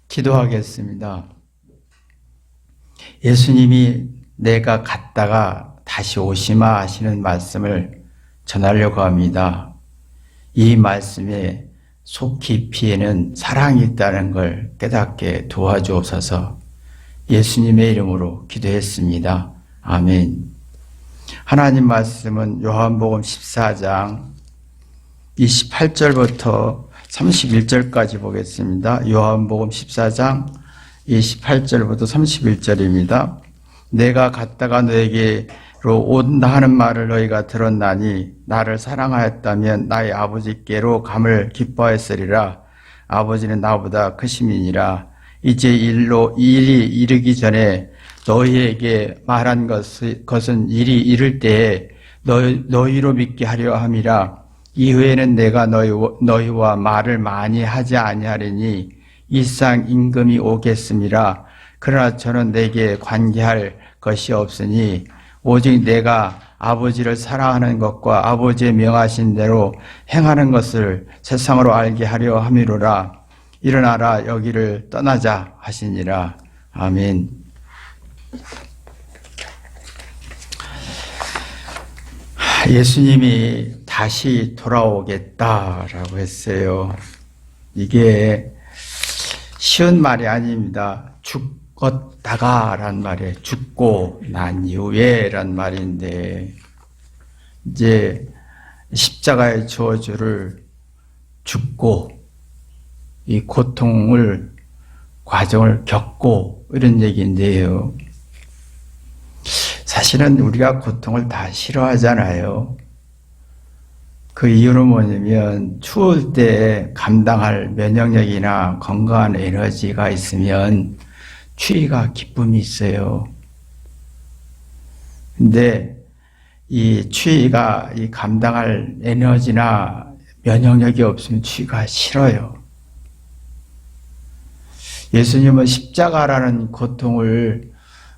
기도하겠습니다. 예수님이 내가 갔다가 다시 오시마 하시는 말씀을 전하려고 합니다. 이 말씀에 속 깊이에는 사랑이 있다는 걸 깨닫게 도와주옵소서. 예수님의 이름으로 기도했습니다. 아멘. 하나님 말씀은 요한복음 14장 28절부터 31절까지 보겠습니다. 요한복음 14장 28절부터 31절입니다. 내가 갔다가 너에게로 온다 하는 말을 너희가 들었나니 나를 사랑하였다면 나의 아버지께로 감을 기뻐했으리라. 아버지는 나보다 크심이니라. 이제 일이 이르기 전에 너희에게 말한 것은 일이 이를 때에 너희로 믿게 하려 함이라. 이후에는 내가 너희와 말을 많이 하지 아니하리니 일상 임금이 오겠음이라. 그러나 저는 내게 관계할 것이 없으니 오직 내가 아버지를 사랑하는 것과 아버지의 명하신 대로 행하는 것을 세상으로 알게 하려 함이로라. 일어나라 여기를 떠나자 하시니라. 아멘. 예수님이 다시 돌아오겠다라고 했어요. 이게 쉬운 말이 아닙니다. 죽었다가 란 말이에요. 죽고 난 이후에 란 말인데, 이제 십자가의 저주를 죽고 이 과정을 겪고 이런 얘기인데요. 사실은 우리가 고통을 다 싫어하잖아요. 그 이유는 뭐냐면 추울 때 감당할 면역력이나 건강한 에너지가 있으면 추위가 기쁨이 있어요. 근데 이 추위가 이 감당할 에너지나 면역력이 없으면 추위가 싫어요. 예수님은 십자가라는 고통을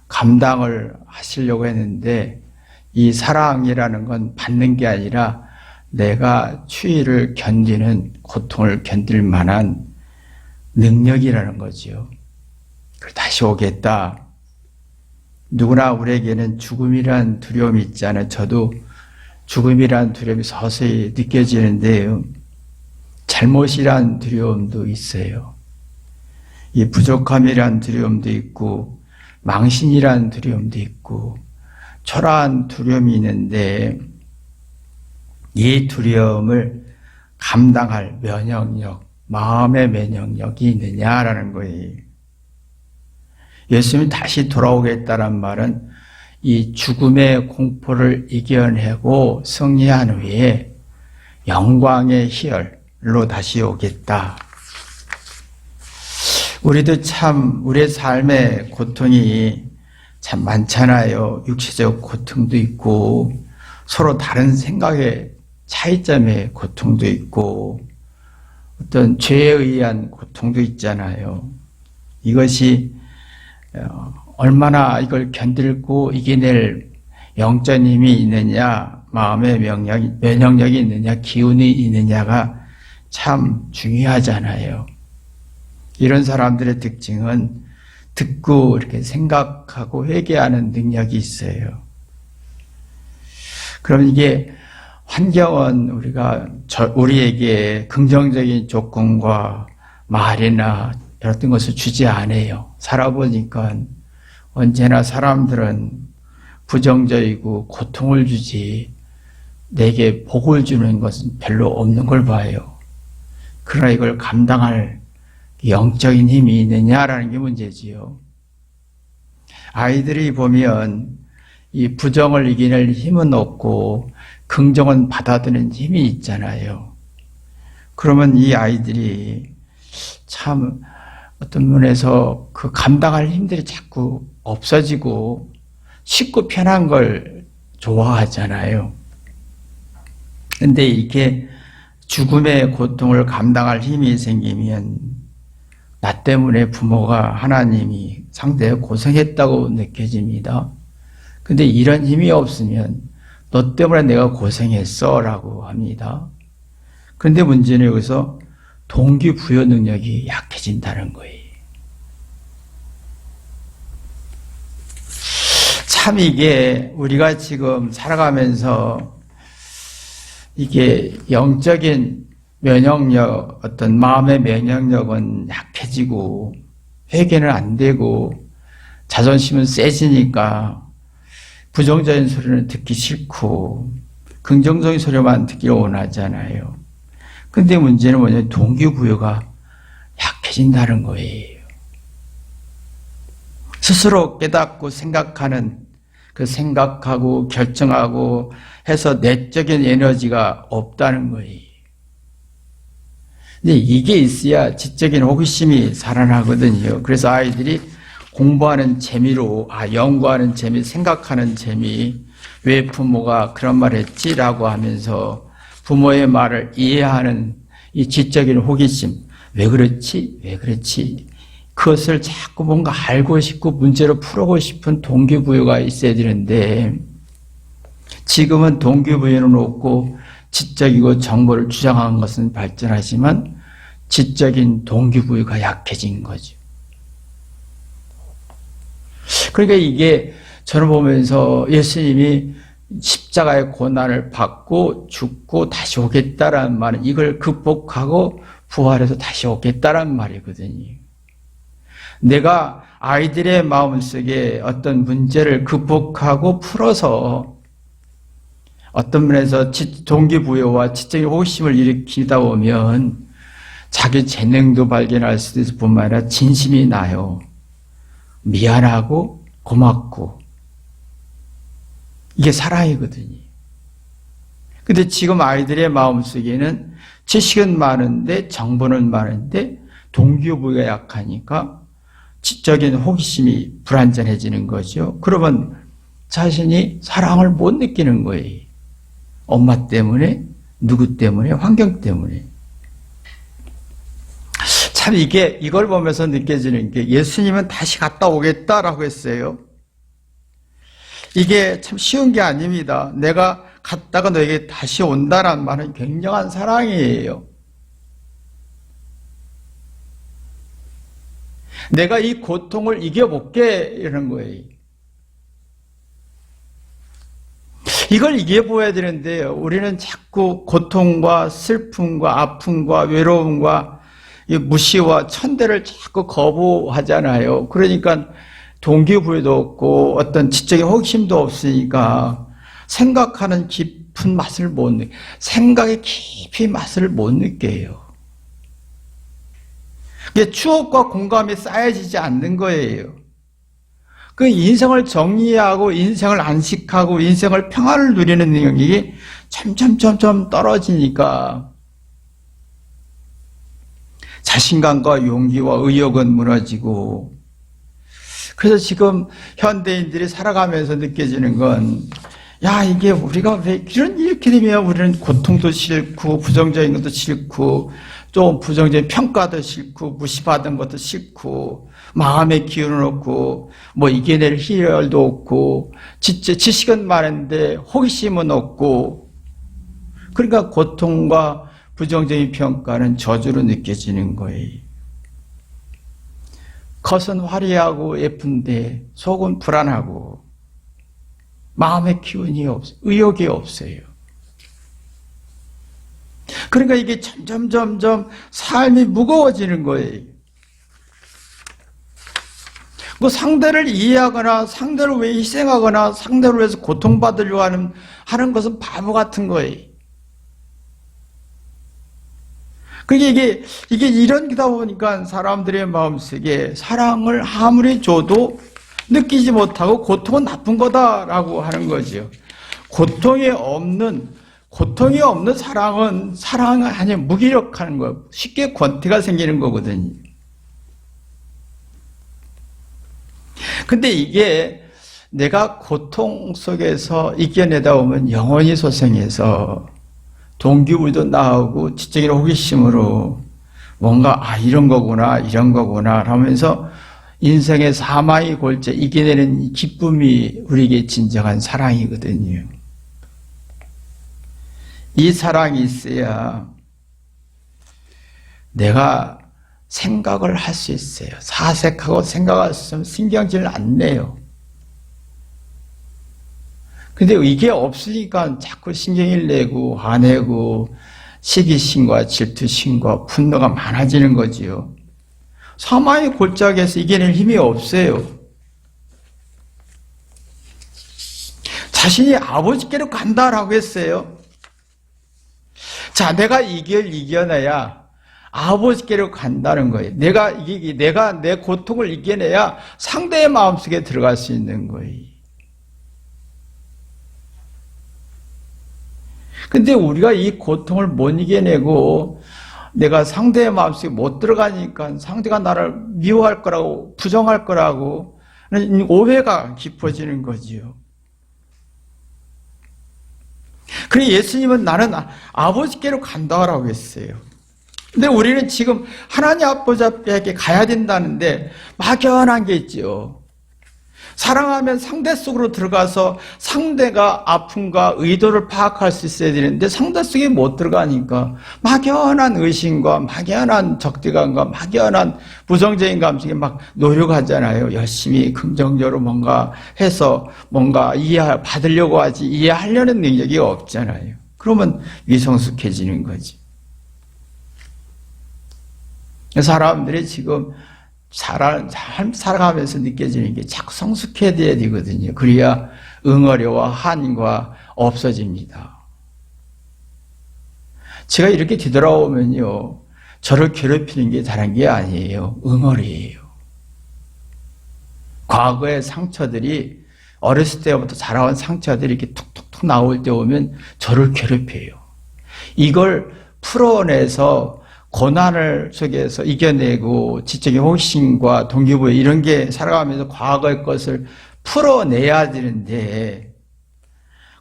감당을 하시려고 했는데 이 사랑이라는 건 받는 게 아니라 내가 추위를 견디는 고통을 견딜 만한 능력이라는 거지요. 다시 오겠다. 누구나 우리에게는 죽음이란 두려움이 있잖아요. 저도 죽음이란 두려움이 서서히 느껴지는데요. 잘못이란 두려움도 있어요. 이 부족함이란 두려움도 있고 망신이란 두려움도 있고 초라한 두려움이 있는데 이 두려움을 감당할 면역력, 마음의 면역력이 있느냐라는 거예요. 예수님이 다시 돌아오겠다는 말은 이 죽음의 공포를 이겨내고 승리한 후에 영광의 희열로 다시 오겠다. 우리도 참 우리의 삶의 고통이 참 많잖아요. 육체적 고통도 있고 서로 다른 생각의 차이점의 고통도 있고 어떤 죄에 의한 고통도 있잖아요. 이것이 얼마나 이걸 견딜고 이겨낼 영적 힘이 있느냐, 마음의 면역력이 있느냐, 기운이 있느냐가 참 중요하잖아요. 이런 사람들의 특징은 듣고 이렇게 생각하고 회개하는 능력이 있어요. 그럼 이게 환경은 우리에게 긍정적인 조건과 말이나 어떤 것을 주지 않아요. 살아보니까 언제나 사람들은 부정적이고 고통을 주지 내게 복을 주는 것은 별로 없는 걸 봐요. 그러나 이걸 감당할 영적인 힘이 있느냐라는 게 문제지요. 아이들이 보면 이 부정을 이겨낼 힘은 없고 긍정은 받아들이는 힘이 있잖아요. 그러면 이 아이들이 참 어떤 면에서 그 감당할 힘들이 자꾸 없어지고 쉽고 편한 걸 좋아하잖아요. 근데 이렇게 죽음의 고통을 감당할 힘이 생기면 나 때문에 부모가 하나님이 상대에 고생했다고 느껴집니다. 근데 이런 힘이 없으면 너 때문에 내가 고생했어 라고 합니다. 그런데 문제는 여기서 동기부여 능력이 약해진다는 거예요. 참 이게 우리가 지금 살아가면서 이게 영적인 면역력, 어떤 마음의 면역력은 약해지고 회개는 안 되고 자존심은 세지니까 부정적인 소리는 듣기 싫고 긍정적인 소리만 듣기를 원하잖아요. 근데 문제는 뭐냐면 동기부여가 약해진다는 거예요. 스스로 깨닫고 생각하는 그 생각하고 결정하고 해서 내적인 에너지가 없다는 거예요. 근데 이게 있어야 지적인 호기심이 살아나거든요. 그래서 아이들이 공부하는 재미로, 연구하는 재미, 생각하는 재미, 왜 부모가 그런 말 했지라고 하면서 부모의 말을 이해하는 이 지적인 호기심, 왜 그렇지? 왜 그렇지? 그것을 자꾸 뭔가 알고 싶고 문제로 풀어보고 싶은 동기부여가 있어야 되는데 지금은 동기부여는 없고 지적이고 정보를 주장하는 것은 발전하지만 지적인 동기부여가 약해진 거죠. 그러니까 이게 저는 보면서 예수님이 십자가의 고난을 받고 죽고 다시 오겠다라는 말은 이걸 극복하고 부활해서 다시 오겠다라는 말이거든요. 내가 아이들의 마음속에 어떤 문제를 극복하고 풀어서 어떤 면에서 동기부여와 지적인 호기심을 일으키다 보면 자기 재능도 발견할 수도 있을 뿐만 아니라 진심이 나요. 미안하고 고맙고 이게 사랑이거든요. 근데 지금 아이들의 마음속에는 지식은 많은데 정보는 많은데 동기부여가 약하니까 지적인 호기심이 불완전해지는 거죠. 그러면 자신이 사랑을 못 느끼는 거예요. 엄마 때문에, 누구 때문에, 환경 때문에. 참 이걸 보면서 느껴지는 게 예수님은 다시 갔다 오겠다라고 했어요. 이게 참 쉬운 게 아닙니다. 내가 갔다가 너에게 다시 온다라는 말은 굉장한 사랑이에요. 내가 이 고통을 이겨볼게 이러는 거예요. 이걸 이겨보아야 되는데요. 우리는 자꾸 고통과 슬픔과 아픔과 외로움과 무시와 천대를 자꾸 거부하잖아요. 그러니까 동기부여도 없고 어떤 지적인 호기심도 없으니까 생각하는 깊은 맛을 못 느껴요. 생각의 깊이 맛을 못 느껴요. 추억과 공감이 쌓여지지 않는 거예요. 그 인생을 정리하고 인생을 안식하고 인생을 평안을 누리는 능력이 점점 떨어지니까 자신감과 용기와 의욕은 무너지고 그래서 지금 현대인들이 살아가면서 느껴지는 건 이게 우리가 왜 이렇게 되면 우리는 고통도 싫고 부정적인 것도 싫고 좀 부정적인 평가도 싫고 무시받은 것도 싫고 마음의 기운은 없고 이겨낼 희열도 없고 진짜 지식은 많은데 호기심은 없고 그러니까 고통과 부정적인 평가는 저주로 느껴지는 거예요. 겉은 화려하고 예쁜데 속은 불안하고 마음의 기운이 없어요. 의욕이 없어요. 그러니까 이게 점점 삶이 무거워지는 거예요. 상대를 이해하거나 상대를 왜 희생하거나 상대를 위해서 고통받으려고 하는 것은 바보 같은 거예요. 이게 이런다 보니까 사람들의 마음속에 사랑을 아무리 줘도 느끼지 못하고 고통은 나쁜 거다라고 하는 거죠. 고통이 없는 사랑은 아니야 무기력하는 거예요. 쉽게 권태가 생기는 거거든요. 근데 이게 내가 고통 속에서 이겨내다 보면 영원히 소생해서 동기부여도 나오고 지적인 호기심으로 뭔가 이런 거구나 하면서 인생의 사마이 골재 이겨내는 기쁨이 우리에게 진정한 사랑이거든요. 이 사랑이 있어야 내가 생각을 할 수 있어요. 사색하고 생각할 수 있으면 신경질 안 내요. 근데 이게 없으니까 자꾸 신경을 내고 화내고 시기심과 질투심과 분노가 많아지는 거지요. 사마의 골짜기에서 이겨낼 힘이 없어요. 자신이 아버지께로 간다라고 했어요. 자, 내가 이겨내야 아버지께로 간다는 거예요. 내가 내 고통을 이겨내야 상대의 마음속에 들어갈 수 있는 거예요. 근데 우리가 이 고통을 못 이겨내고 내가 상대의 마음속에 못 들어가니까 상대가 나를 미워할 거라고, 부정할 거라고 오해가 깊어지는 거지요. 그래, 예수님은 나는 아버지께로 간다라고 했어요. 근데 우리는 지금 하나님 아버지 앞에 가야 된다는데 막연한 게 있죠. 사랑하면 상대 속으로 들어가서 상대가 아픔과 의도를 파악할 수 있어야 되는데 상대 속에 못 들어가니까 막연한 의심과 막연한 적대감과 막연한 부정적인 감정에 막 노력하잖아요. 열심히 긍정적으로 뭔가 해서 뭔가 받으려고 하지 이해하려는 능력이 없잖아요. 그러면 위성숙해지는 거지. 사람들이 지금 살아가면서 느껴지는 게 자꾸 성숙해야 되거든요. 그래야 응어리와 한과 없어집니다. 제가 이렇게 뒤돌아오면요, 저를 괴롭히는 게 다른 게 아니에요. 응어리예요. 과거의 상처들이, 어렸을 때부터 자라온 상처들이 이렇게 툭툭툭 나올 때 오면 저를 괴롭혀요. 이걸 풀어내서 고난을 속에서 이겨내고 지적인 호기심과 동기부여 이런 게 살아가면서 과거의 것을 풀어내야 되는데,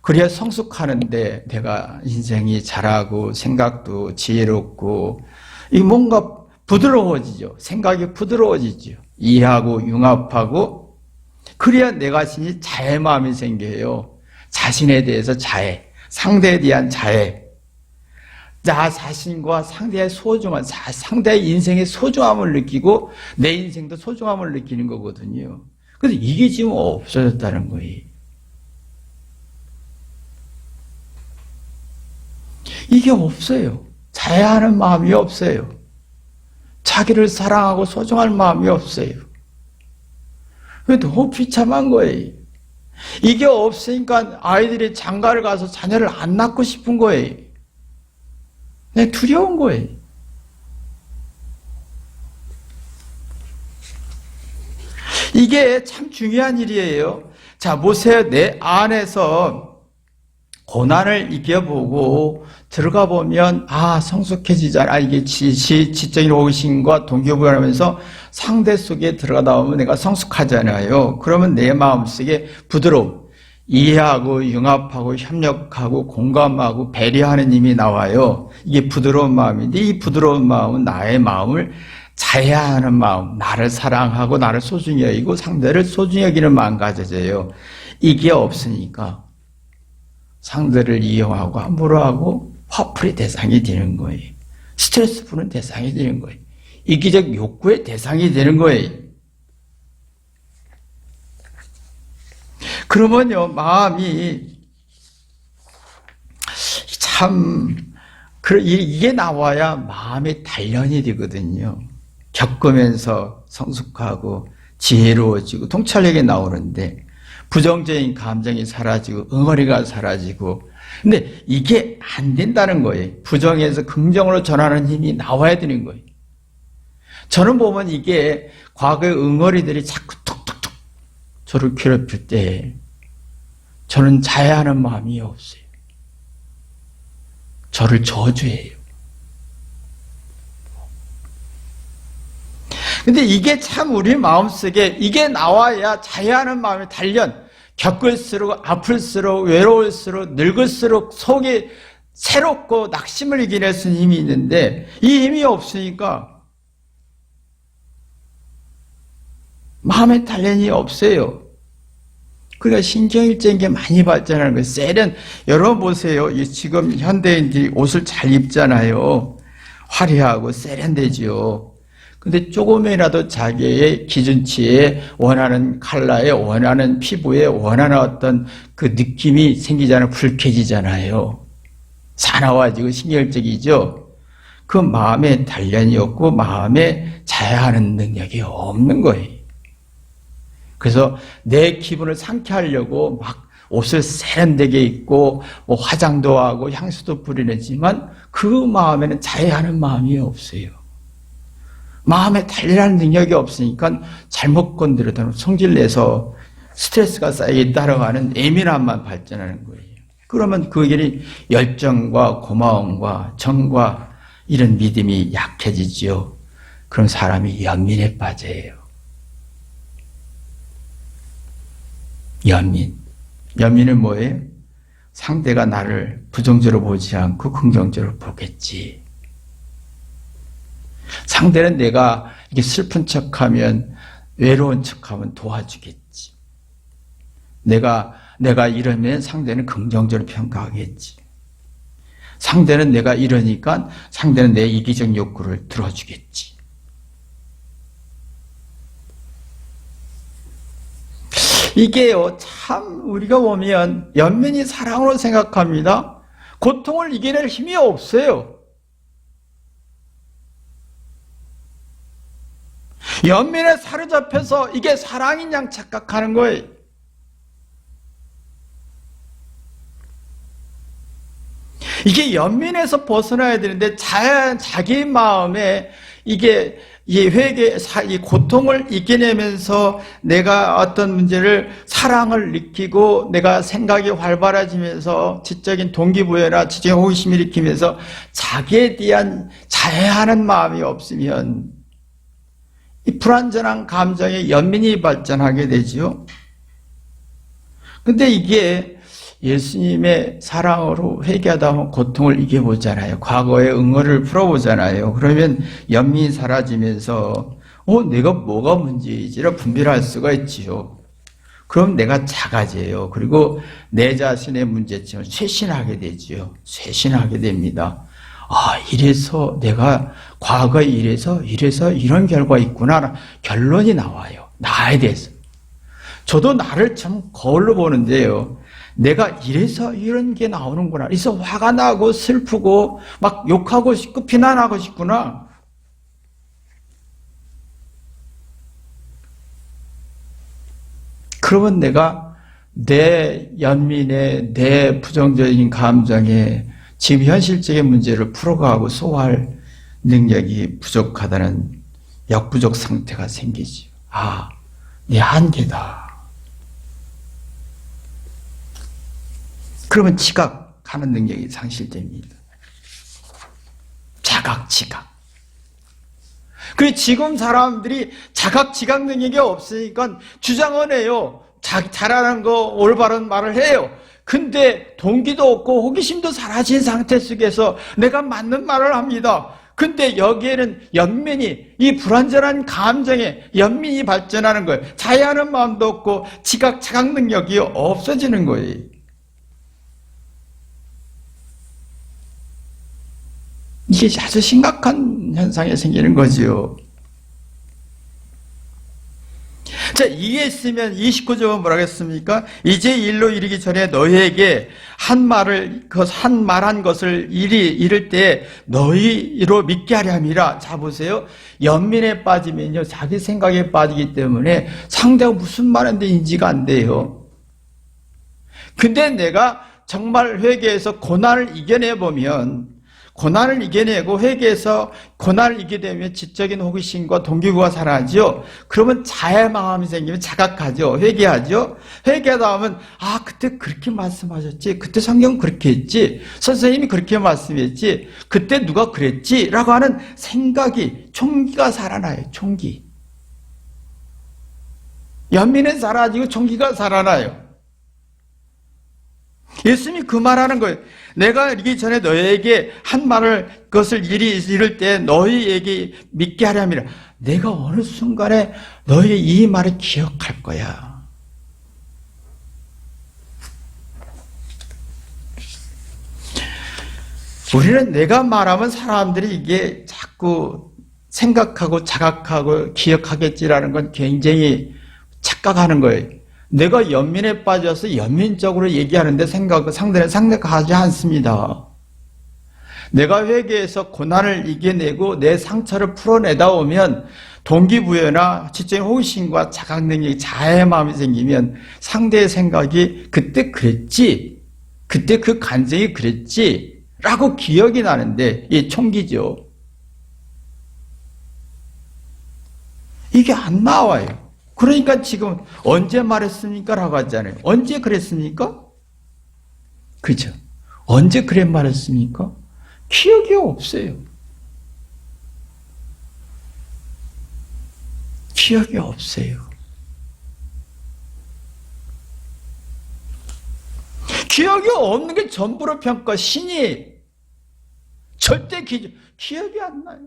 그래야 성숙하는데 내가 인생이 자라고 생각도 지혜롭고 이 뭔가 부드러워지죠. 생각이 부드러워지죠. 이해하고 융합하고, 그래야 내가 자신이 자애 마음이 생겨요. 자신에 대해서 자애, 상대에 대한 자애, 나 자신과 상대의 소중한, 상대의 인생의 소중함을 느끼고 내 인생도 소중함을 느끼는 거거든요. 근데 이게 지금 없어졌다는 거예요. 이게 없어요. 자애하는 마음이 없어요. 자기를 사랑하고 소중할 마음이 없어요. 그게 너무 비참한 거예요. 이게 없으니까 아이들이 장가를 가서 자녀를 안 낳고 싶은 거예요. 그냥 두려운 거예요. 이게 참 중요한 일이에요. 자, 보세요. 내 안에서 고난을 이겨보고 들어가 보면 성숙해지잖아. 이게 지적인 호기심과 동기부여하면서 상대 속에 들어가다 보면 내가 성숙하잖아요. 그러면 내 마음속에 부드러움, 이해하고 융합하고 협력하고 공감하고 배려하는 힘이 나와요. 이게 부드러운 마음인데, 이 부드러운 마음은 나의 마음을 자애하는 마음, 나를 사랑하고 나를 소중히 여기고 상대를 소중히 여기는 마음 가져져요. 이게 없으니까 상대를 이용하고 함부로 하고 화풀이 대상이 되는 거예요. 스트레스 푸는 대상이 되는 거예요. 이기적 욕구의 대상이 되는 거예요. 그러면요, 마음이 참, 이게 나와야 마음이 단련이 되거든요. 겪으면서 성숙하고 지혜로워지고 통찰력이 나오는데, 부정적인 감정이 사라지고 응어리가 사라지고, 근데 이게 안 된다는 거예요. 부정에서 긍정으로 전하는 힘이 나와야 되는 거예요. 저는 보면 이게 과거의 응어리들이 자꾸 툭툭툭 저를 괴롭힐 때 저는 자애하는 마음이 없어요. 저를 저주해요. 근데 이게 참 우리 마음속에 이게 나와야 자애하는 마음의 단련, 겪을수록 아플수록 외로울수록 늙을수록 속이 새롭고 낙심을 이겨낼 수 있는 힘이 있는데, 이 힘이 없으니까 마음의 단련이 없어요. 그러니까 신경일적인 게 많이 발전하는 거예요. 세련, 여러분 보세요. 지금 현대인들이 옷을 잘 입잖아요. 화려하고 세련되지요. 근데 조금이라도 자기의 기준치에 원하는 컬러에 원하는 피부에 원하는 어떤 그 느낌이 생기잖아요. 불쾌해지잖아요. 사나워지고 신경질적이죠. 그 마음에 단련이 없고 마음에 자해하는 능력이 없는 거예요. 그래서 내 기분을 상쾌하려고 막 옷을 세련되게 입고 뭐 화장도 하고 향수도 뿌리지만 그 마음에는 자해하는 마음이 없어요. 마음에 단련하는 능력이 없으니까 잘못 건드려도 성질내서 스트레스가 쌓이게 따라가는 예민함만 발전하는 거예요. 그러면 그 길이 열정과 고마움과 정과 이런 믿음이 약해지지요. 그럼 사람이 연민에 빠져요. 연민. 연민은 뭐예요? 상대가 나를 부정적으로 보지 않고 긍정적으로 보겠지. 상대는 내가 이렇게 슬픈 척하면, 외로운 척하면 도와주겠지. 내가 이러면 상대는 긍정적으로 평가하겠지. 상대는 내가 이러니까 상대는 내 이기적 욕구를 들어주겠지. 이게요, 참 우리가 보면 연민이 사랑으로 생각합니다. 고통을 이겨낼 힘이 없어요. 연민에 사로잡혀서 이게 사랑인 양 착각하는 거예요. 이게 연민에서 벗어나야 되는데 자기 마음에 이게 이 회개, 이 고통을 이겨내면서 내가 어떤 문제를 사랑을 느끼고 내가 생각이 활발해지면서 지적인 동기부여나 지적인 호기심을 일으키면서 자기에 대한 자해하는 마음이 없으면 이 불완전한 감정의 연민이 발전하게 되죠. 근데 이게 예수님의 사랑으로 회개하다 보면 고통을 이겨보잖아요. 과거의 응어를 풀어보잖아요. 그러면 연민이 사라지면서 내가 뭐가 문제이지를 분별할 수가 있지요. 그럼 내가 작아져요. 그리고 내 자신의 문제점을 쇄신하게 되지요. 쇄신하게 됩니다. 이래서 내가 과거에 이래서 이런 결과가 있구나. 결론이 나와요. 나에 대해서. 저도 나를 참 거울로 보는데요. 내가 이래서 이런 게 나오는구나. 그래서 화가 나고 슬프고 막 욕하고 싶고 비난하고 싶구나. 그러면 내가 내 연민에 내 부정적인 감정에 지금 현실적인 문제를 풀어가고 소화할 능력이 부족하다는 역부족 상태가 생기죠. 내 한계다. 그러면 지각하는 능력이 상실됩니다. 자각. 그리고 지금 사람들이 자각, 지각 능력이 없으니까 주장은 해요. 잘하는 거, 올바른 말을 해요. 근데 동기도 없고 호기심도 사라진 상태 속에서 내가 맞는 말을 합니다. 근데 여기에는 연민이, 이 불완전한 감정에 연민이 발전하는 거예요. 자해하는 마음도 없고 지각, 자각 능력이 없어지는 거예요. 이게 아주 심각한 현상이 생기는 거지요. 자, 이게 있으면 29절은 뭐라고 했습니까? 이제 일로 이르기 전에 너희에게 한 말한 것을 이를 때 너희로 믿게 하려 함이라. 자, 보세요. 연민에 빠지면요, 자기 생각에 빠지기 때문에 상대가 무슨 말인데 인지가 안 돼요. 근데 내가 정말 회개해서 고난을 이겨내보면, 고난을 이겨내고 회개해서 고난을 이기게 되면 지적인 호기심과 동기부여가 사라지죠. 그러면 자해 마음이 생기면 자각하죠. 회개하죠. 회개하다 보면 그때 그렇게 말씀하셨지. 그때 성경 그렇게 했지. 선생님이 그렇게 말씀했지. 그때 누가 그랬지. 라고 하는 생각이, 총기가 살아나요. 총기. 연민은 사라지고 총기가 살아나요. 예수님이 그 말하는 거예요. 내가 이르기 전에 너희에게 한 말을 그것을 이를 때 너희에게 믿게 하려 함이라. 내가 어느 순간에 너희의 이 말을 기억할 거야. 우리는 내가 말하면 사람들이 이게 자꾸 생각하고 자각하고 기억하겠지라는 건 굉장히 착각하는 거예요. 내가 연민에 빠져서 연민적으로 얘기하는데 상대는 생각하지 않습니다. 내가 회개해서 고난을 이겨내고 내 상처를 풀어내다 오면 동기부여나 지적인 호기심과 자각 능력이 자아의 마음이 생기면 상대의 생각이 그때 그랬지, 그때 그 감정이 그랬지 라고 기억이 나는데 이게 총기죠. 이게 안 나와요. 그러니까 지금 언제 말했습니까? 라고 하잖아요. 언제 그랬습니까? 그죠? 언제 그래 말했습니까? 기억이 없어요. 기억이 없어요. 기억이 없는 게 전부로 평가. 신이 절대 기억이 안 나요.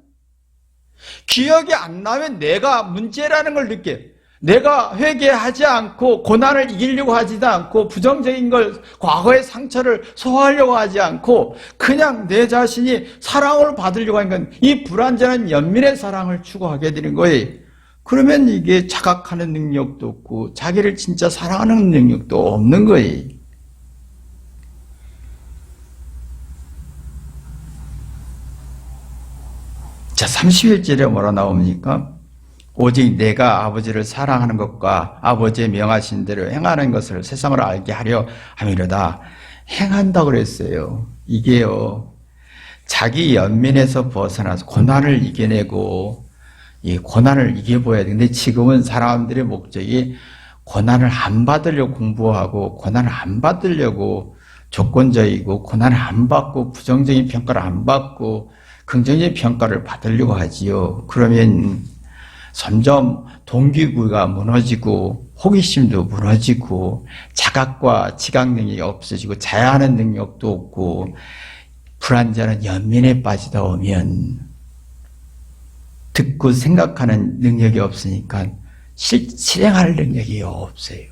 기억이 안 나면 내가 문제라는 걸 느껴요. 내가 회개하지 않고 고난을 이기려고 하지도 않고 부정적인 걸 과거의 상처를 소화하려고 하지 않고 그냥 내 자신이 사랑을 받으려고 하는 건 이 불완전한 연민의 사랑을 추구하게 되는 거예요. 그러면 이게 자각하는 능력도 없고 자기를 진짜 사랑하는 능력도 없는 거예요. 자, 31절에 뭐라 나옵니까? 오직 내가 아버지를 사랑하는 것과 아버지의 명하신 대로 행하는 것을 세상을 알게 하려 함이로다. 행한다고 그랬어요. 이게요, 자기 연민에서 벗어나서 고난을 이겨내고 이 고난을 이겨보아야 돼. 근데 지금은 사람들의 목적이 고난을 안 받으려고 공부하고 고난을 안 받으려고 조건적이고 고난을 안 받고 부정적인 평가를 안 받고 긍정적인 평가를 받으려고 하지요. 그러면 점점 동기부여가 무너지고 호기심도 무너지고 자각과 지각 능력이 없어지고 자해하는 능력도 없고 불완전한 연민에 빠지다 오면 듣고 생각하는 능력이 없으니까 실행할 능력이 없어요.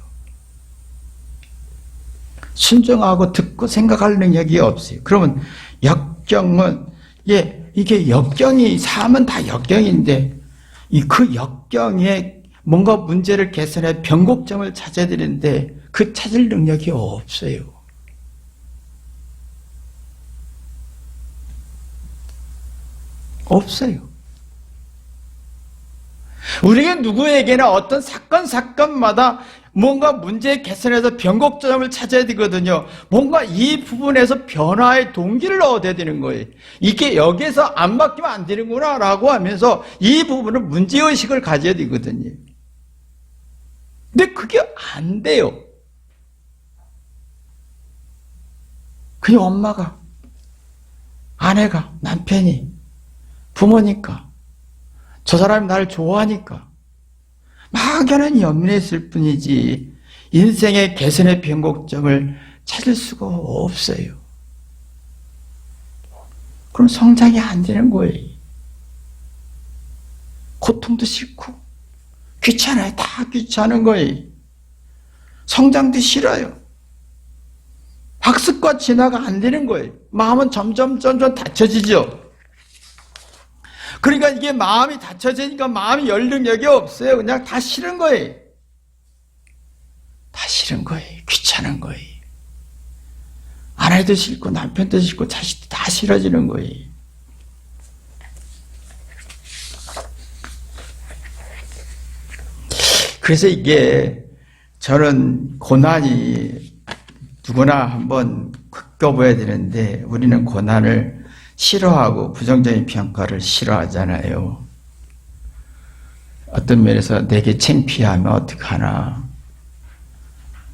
순종하고 듣고 생각할 능력이 없어요. 그러면 역경은 이게 역경이 삶은 다 역경인데 그 역경에 뭔가 문제를 개선해 변곡점을 찾아야 되는데 그 찾을 능력이 없어요. 없어요. 우리가 누구에게나 어떤 사건마다 뭔가 문제 개선해서 변곡점을 찾아야 되거든요. 뭔가 이 부분에서 변화의 동기를 얻어야 되는 거예요. 이게 여기에서 안 바뀌면 안 되는구나 라고 하면서 이 부분은 문제의식을 가져야 되거든요. 근데 그게 안 돼요. 그냥 엄마가, 아내가, 남편이, 부모니까, 저 사람이 나를 좋아하니까 막연한 연민에 있을 뿐이지 인생의 개선의 변곡점을 찾을 수가 없어요. 그럼 성장이 안 되는 거예요. 고통도 싫고 귀찮아요. 다 귀찮은 거예요. 성장도 싫어요. 학습과 진화가 안 되는 거예요. 마음은 점점 닫혀지죠. 그러니까 이게 마음이 닫혀지니까 마음이 열 능력이 없어요. 그냥 다 싫은 거예요. 다 싫은 거예요. 귀찮은 거예요. 아내도 싫고 남편도 싫고 자식도 다 싫어지는 거예요. 그래서 이게 저는 고난이 누구나 한번 겪어봐야 되는데 우리는 고난을 싫어하고 부정적인 평가를 싫어하잖아요. 어떤 면에서 내게 창피하면 어떡하나,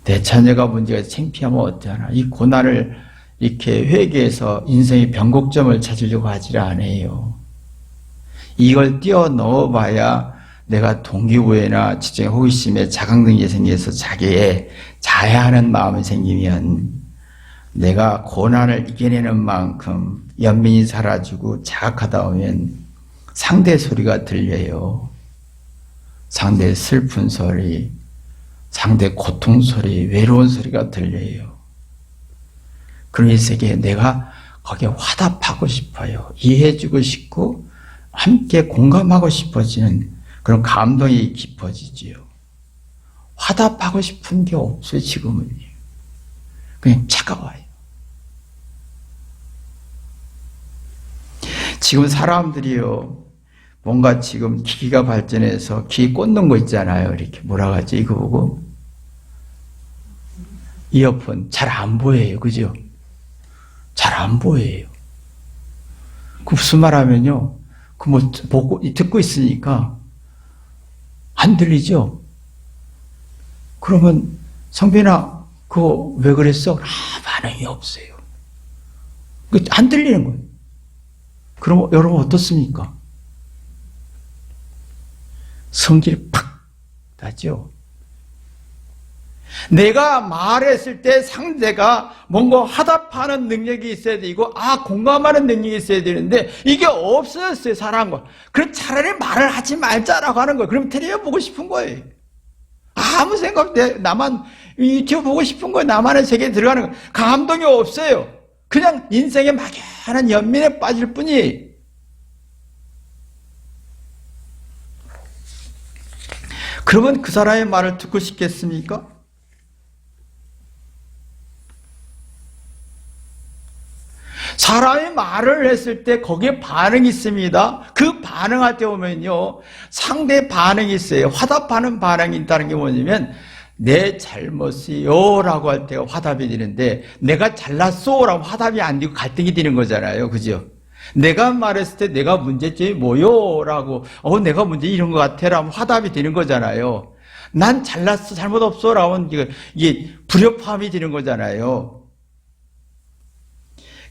내 자녀가 문제가 창피하면 어떡하나, 이 고난을 이렇게 회개해서 인생의 변곡점을 찾으려고 하지 않아요. 이걸 뛰어넘어 봐야 내가 동기부여나 지적인 호기심에 자각능력이 생겨서 자기의 자해하는 마음이 생기면 내가 고난을 이겨내는 만큼 연민이 사라지고 자각하다 보면 상대 소리가 들려요. 상대 슬픈 소리, 상대 고통 소리, 외로운 소리가 들려요. 그런 세계에 내가 거기에 화답하고 싶어요. 이해해주고 싶고 함께 공감하고 싶어지는 그런 감동이 깊어지지요. 화답하고 싶은 게 없어요, 지금은요. 그냥 차가워요. 지금 사람들이요, 뭔가 지금 기기가 발전해서 귀 꽂는 거 있잖아요. 이렇게 뭐라 하지? 이거 보고. 이어폰 잘 안 보여요. 그죠? 잘 안 보여요. 그 무슨 말 하면요. 그 뭐 보고 듣고 있으니까 안 들리죠? 그러면 성빈아 그거 왜 그랬어? 반응이 없어요. 안 들리는 거예요. 그럼 여러분 어떻습니까? 성질이 팍 나죠? 내가 말했을 때 상대가 뭔가 화답하는 능력이 있어야 되고 공감하는 능력이 있어야 되는데 이게 없어졌어요. 사람과. 그럼 차라리 말을 하지 말자라고 하는 거예요. 그럼 텔레비전 보고 싶은 거예요. 아무 생각 없이 나만 유튜브 보고 싶은 거예요. 나만의 세계에 들어가는 거예요. 감동이 없어요. 그냥 인생의 막연한 연민에 빠질 뿐이에요. 그러면 그 사람의 말을 듣고 싶겠습니까? 사람이 말을 했을 때 거기에 반응이 있습니다. 그 반응할 때 보면요, 상대의 반응이 있어요. 화답하는 반응이 있다는 게 뭐냐면 내 잘못이요 라고 할 때가 화답이 되는데 내가 잘났어 라고 화답이 안 되고 갈등이 되는 거잖아요. 그죠? 내가 말했을 때 내가 문제점이 뭐요? 라고 내가 문제 이런 것 같아 라고 화답이 되는 거잖아요. 난 잘났어 잘못 없어 라고 이게 불협화음이 되는 거잖아요.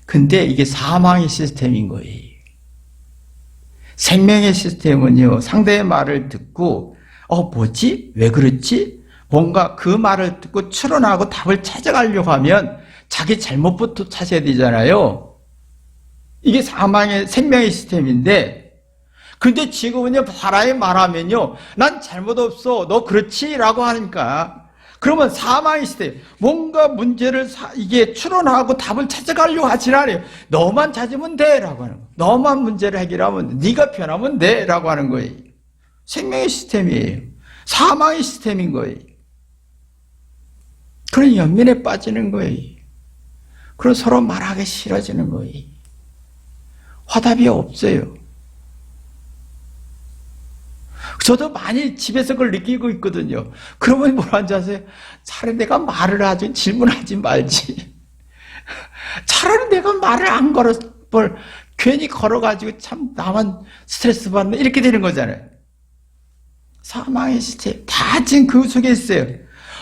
근데 이게 사망의 시스템인 거예요. 생명의 시스템은요, 상대의 말을 듣고 뭐지? 왜 그렇지? 뭔가 그 말을 듣고 추론하고 답을 찾아가려고 하면 자기 잘못부터 찾아야 되잖아요. 이게 사망의 생명의 시스템인데, 근데 지금은요, 사람이 말하면요, 난 잘못 없어, 너 그렇지? 라고 하니까, 그러면 사망의 시스템, 뭔가 문제를 이게 추론하고 답을 찾아가려고 하지 않아요. 너만 찾으면 돼 라고 하는 거예요. 너만 문제를 해결하면 돼. 네가 변하면 돼 라고 하는 거예요. 생명의 시스템이에요. 사망의 시스템인 거예요. 그런 연민에 빠지는 거예요. 그리고 서로 말하기 싫어지는 거예요. 화답이 없어요. 저도 많이 집에서 그걸 느끼고 있거든요. 그러면 뭐라는지 아세요? 차라리 내가 말을 하지 질문하지 말지. 차라리 내가 말을 안 걸어 괜히 걸어가지고 참 나만 스트레스 받는 이렇게 되는 거잖아요. 사망의 시스템 다 지금 그 속에 있어요.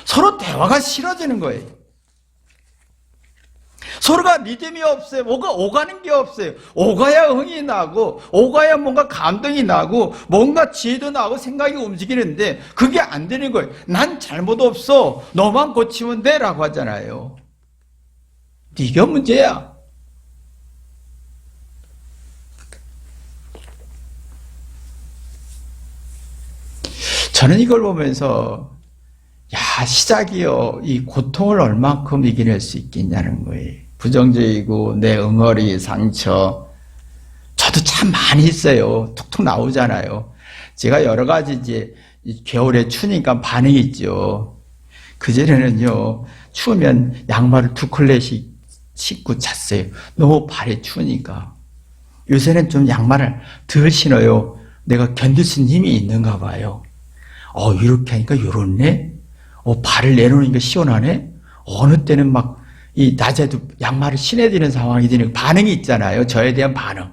서로 대화가 싫어지는 거예요. 서로가 믿음이 없어요. 뭐가 오가는 게 없어요. 오가야 흥이 나고 오가야 뭔가 감동이 나고 뭔가 지혜도 나고 생각이 움직이는데 그게 안 되는 거예요. 난 잘못 없어. 너만 고치면 돼 라고 하잖아요. 네가 문제야. 저는 이걸 보면서 시작이요. 이 고통을 얼만큼 이겨낼 수 있겠냐는 거예요. 부정적이고 내 응어리, 상처 저도 참 많이 있어요. 툭툭 나오잖아요. 제가 여러 가지 이제 겨울에 추우니까 반응이 있죠. 그전에는요, 추우면 양말을 2켤레씩 신고 잤어요. 너무 발이 추우니까. 요새는 좀 양말을 덜 신어요. 내가 견딜 수 있는 힘이 있는가 봐요. 이렇게 하니까 요렇네? 발을 내놓으니까 시원하네? 어느 때는 막, 낮에도 양말을 신어야 되는 상황이 되는 반응이 있잖아요. 저에 대한 반응.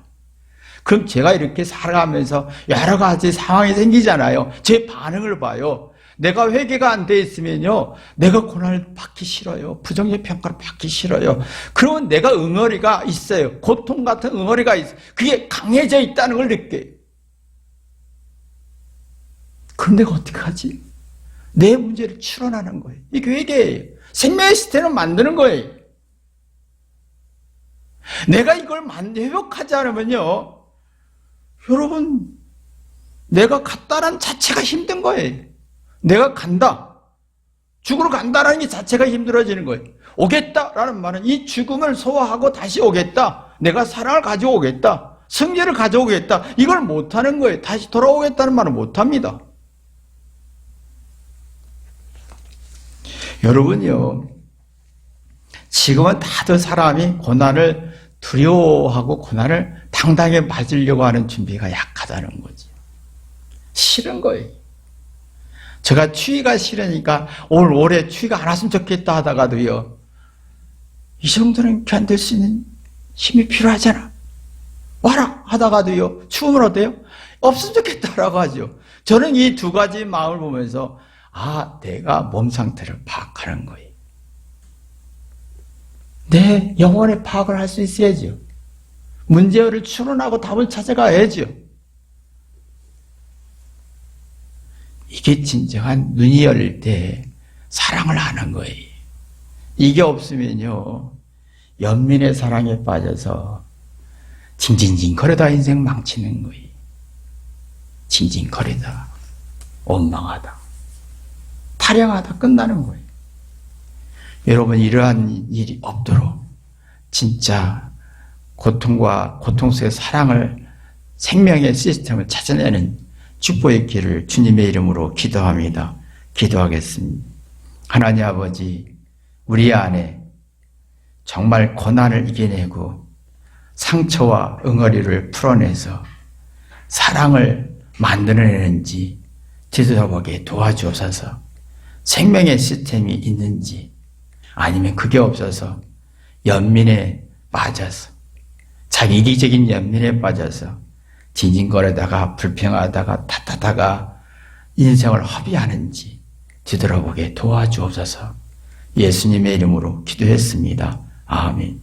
그럼 제가 이렇게 살아가면서 여러 가지 상황이 생기잖아요. 제 반응을 봐요. 내가 회개가 안 돼 있으면요, 내가 고난을 받기 싫어요. 부정적 평가를 받기 싫어요. 그러면 내가 응어리가 있어요. 고통 같은 응어리가 있어요. 그게 강해져 있다는 걸 느껴요. 그럼 내가 어떻게 하지? 내 문제를 추론하는 거예요. 이게 회개예요. 생명의 시스템을 만드는 거예요. 내가 이걸 회복하지 않으면요, 여러분, 내가 갔다는 자체가 힘든 거예요. 내가 간다. 죽으러 간다라는 게 자체가 힘들어지는 거예요. 오겠다라는 말은 이 죽음을 소화하고 다시 오겠다. 내가 사랑을 가지고 오겠다. 승리를 가져오겠다. 이걸 못하는 거예요. 다시 돌아오겠다는 말은 못합니다. 여러분요, 지금은 다들 사람이 고난을 두려워하고 고난을 당당히 맞으려고 하는 준비가 약하다는 거죠. 싫은 거예요. 제가 추위가 싫으니까 올해 추위가 안 왔으면 좋겠다 하다가도요, 이 정도는 견딜 수 있는 힘이 필요하잖아. 와라! 하다가도요, 추우면 어때요? 없으면 좋겠다라고 하죠. 저는 이 두 가지 마음을 보면서, 내가 몸 상태를 파악하는 거예요. 내 영혼의 파악을 할 수 있어야죠. 문제를 추론하고 답을 찾아가야죠. 이게 진정한 눈이 열릴 때 사랑을 하는 거예요. 이게 없으면요, 연민의 사랑에 빠져서 징징징거리다 인생 망치는 거예요. 징징거리다, 원망하다, 타령하다 끝나는 거예요. 여러분, 이러한 일이 없도록 진짜 고통과 고통 속의 사랑을, 생명의 시스템을 찾아내는 축복의 길을 주님의 이름으로 기도합니다. 기도하겠습니다. 하나님 아버지, 우리 안에 정말 고난을 이겨내고 상처와 응어리를 풀어내서 사랑을 만들어내는지 뒤돌아보게 도와주옵소서. 생명의 시스템이 있는지, 아니면 그게 없어서 연민에 빠져서, 자기 이기적인 연민에 빠져서 징징거리다가 불평하다가 탓하다가 인생을 허비하는지 뒤돌아보게 도와주옵소서. 예수님의 이름으로 기도했습니다. 아멘.